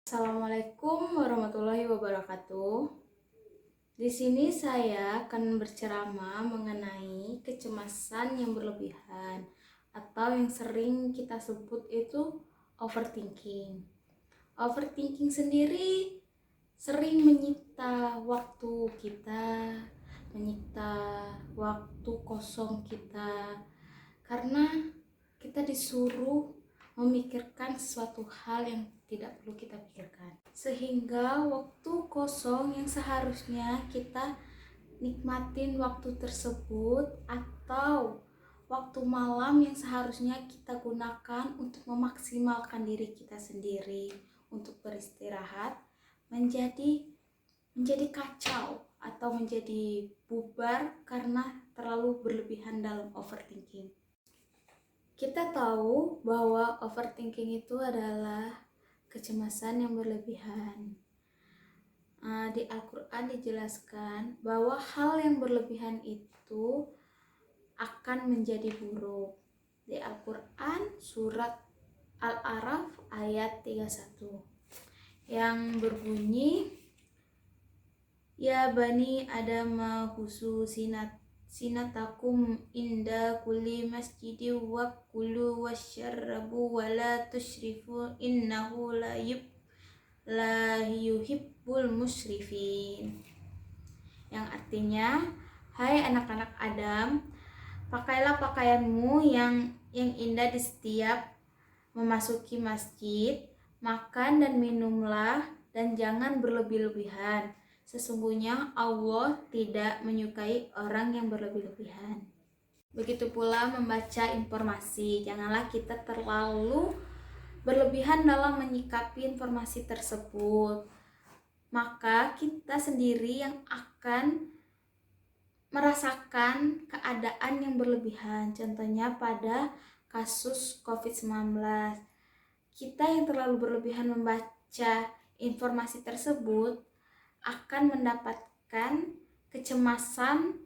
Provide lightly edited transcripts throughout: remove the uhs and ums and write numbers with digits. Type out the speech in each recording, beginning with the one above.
Assalamualaikum warahmatullahi wabarakatuh. Di sini saya akan berceramah mengenai kecemasan yang berlebihan atau yang sering kita sebut itu overthinking. Overthinking sendiri sering menyita waktu kita, menyita waktu kosong kita karena kita disuruh memikirkan sesuatu hal yang tidak perlu kita pikirkan, sehingga waktu kosong yang seharusnya kita nikmatin waktu tersebut atau waktu malam yang seharusnya kita gunakan untuk memaksimalkan diri kita sendiri untuk beristirahat menjadi kacau atau menjadi bubar karena terlalu berlebihan dalam overthinking. Kita tahu bahwa overthinking itu adalah kecemasan yang berlebihan. Di Al-Quran dijelaskan bahwa hal yang berlebihan itu akan menjadi buruk. Di Al-Quran surat Al-A'raf ayat 31 yang berbunyi, Ya bani Adam khusu sinatakum inda kulli masjidi wa kulu wasyarabu wa la tusyrifu innahu la yuhibbul musyrifin. Yang artinya, hai anak-anak Adam, pakailah pakaianmu yang indah di setiap memasuki masjid, makan dan minumlah dan jangan berlebih-lebihan. Sesungguhnya Allah tidak menyukai orang yang berlebih-lebihan. Begitu pula membaca informasi, janganlah kita terlalu berlebihan dalam menyikapi informasi tersebut. Maka kita sendiri yang akan merasakan keadaan yang berlebihan. Contohnya pada kasus COVID-19. Kita yang terlalu berlebihan membaca informasi tersebut akan mendapatkan kecemasan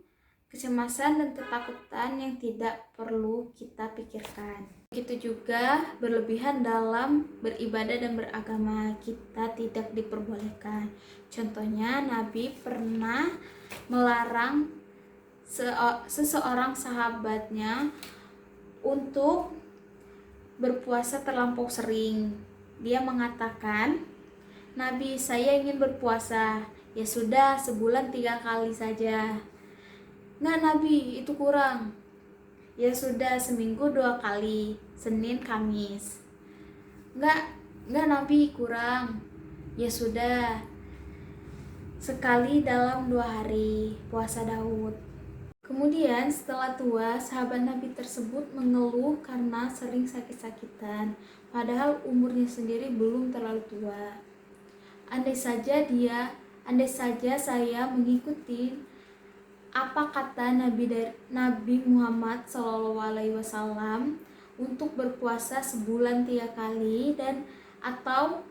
dan ketakutan yang tidak perlu kita pikirkan. Begitu juga berlebihan dalam beribadah dan beragama, kita tidak diperbolehkan. Contohnya Nabi pernah melarang seseorang sahabatnya untuk berpuasa terlampau sering. Dia mengatakan, Nabi, saya ingin berpuasa. Ya sudah, sebulan 3 kali saja. Nggak Nabi, itu kurang. Ya sudah, seminggu 2 kali, Senin Kamis. Nggak Nabi, kurang. Ya sudah, sekali dalam 2 hari, puasa Daud. Kemudian setelah tua, sahabat Nabi tersebut mengeluh karena sering sakit-sakitan, padahal umurnya sendiri belum terlalu tua. Andai saja saya mengikuti apa kata Nabi Muhammad SAW untuk berpuasa sebulan 3 kali dan atau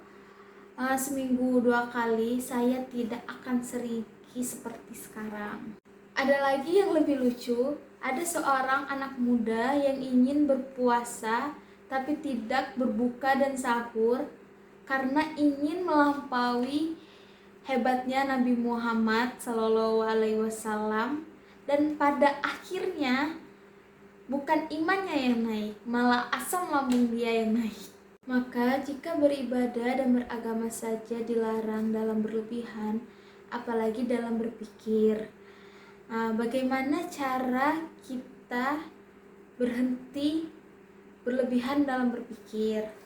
seminggu 2 kali, saya tidak akan seriki seperti sekarang. Ada lagi yang lebih lucu, ada seorang anak muda yang ingin berpuasa tapi tidak berbuka dan sahur karena ingin melampaui hebatnya Nabi Muhammad SAW, dan pada akhirnya bukan imannya yang naik, malah asam lambung dia yang naik. Maka jika beribadah dan beragama saja dilarang dalam berlebihan, apalagi dalam berpikir. Bagaimana cara kita berhenti berlebihan dalam berpikir?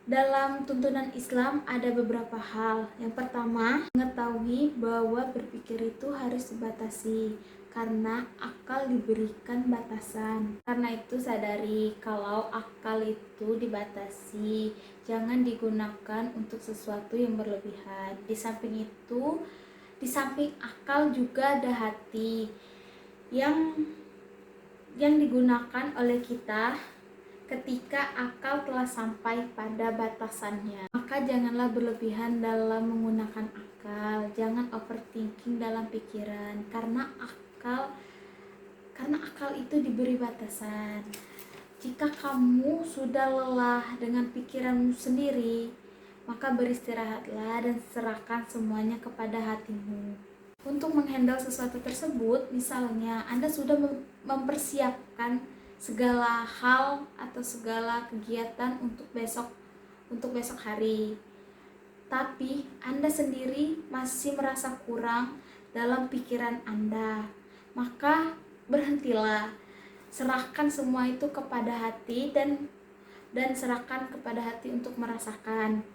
Dalam tuntunan Islam ada beberapa hal. Yang pertama, mengetahui bahwa berpikir itu harus dibatasi karena akal diberikan batasan. Karena itu sadari kalau akal itu dibatasi, jangan digunakan untuk sesuatu yang berlebihan. Di samping akal juga ada hati yang digunakan oleh kita ketika akal telah sampai pada batasannya. Maka janganlah berlebihan dalam menggunakan akal, jangan overthinking dalam pikiran, karena akal itu diberi batasan. Jika kamu sudah lelah dengan pikiranmu sendiri, maka beristirahatlah dan serahkan semuanya kepada hatimu. Untuk menghandle sesuatu tersebut, misalnya Anda sudah mempersiapkan segala hal atau segala kegiatan untuk besok hari, tapi Anda sendiri masih merasa kurang dalam pikiran Anda, maka berhentilah, serahkan semua itu kepada hati dan serahkan kepada hati untuk merasakan.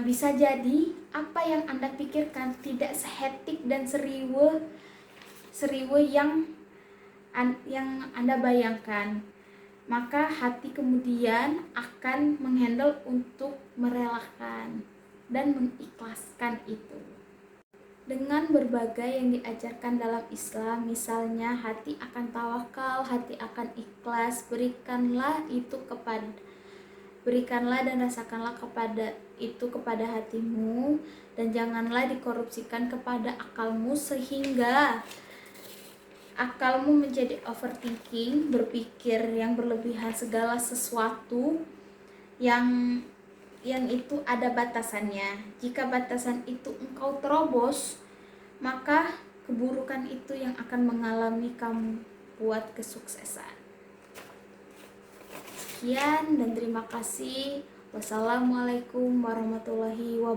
Bisa jadi apa yang Anda pikirkan tidak sehetik dan seriwe yang Anda bayangkan, maka hati kemudian akan menghandle untuk merelakan dan mengikhlaskan itu dengan berbagai yang diajarkan dalam Islam. Misalnya hati akan tawakal, hati akan ikhlas. Berikanlah dan rasakanlah kepada hatimu, dan janganlah dikorupsikan kepada akalmu sehingga akalmu menjadi overthinking, berpikir yang berlebihan segala sesuatu yang itu ada batasannya. Jika batasan itu engkau terobos, maka keburukan itu yang akan mengalami kamu buat kesuksesan. Sekian dan terima kasih. Wassalamualaikum warahmatullahi wabarakatuh.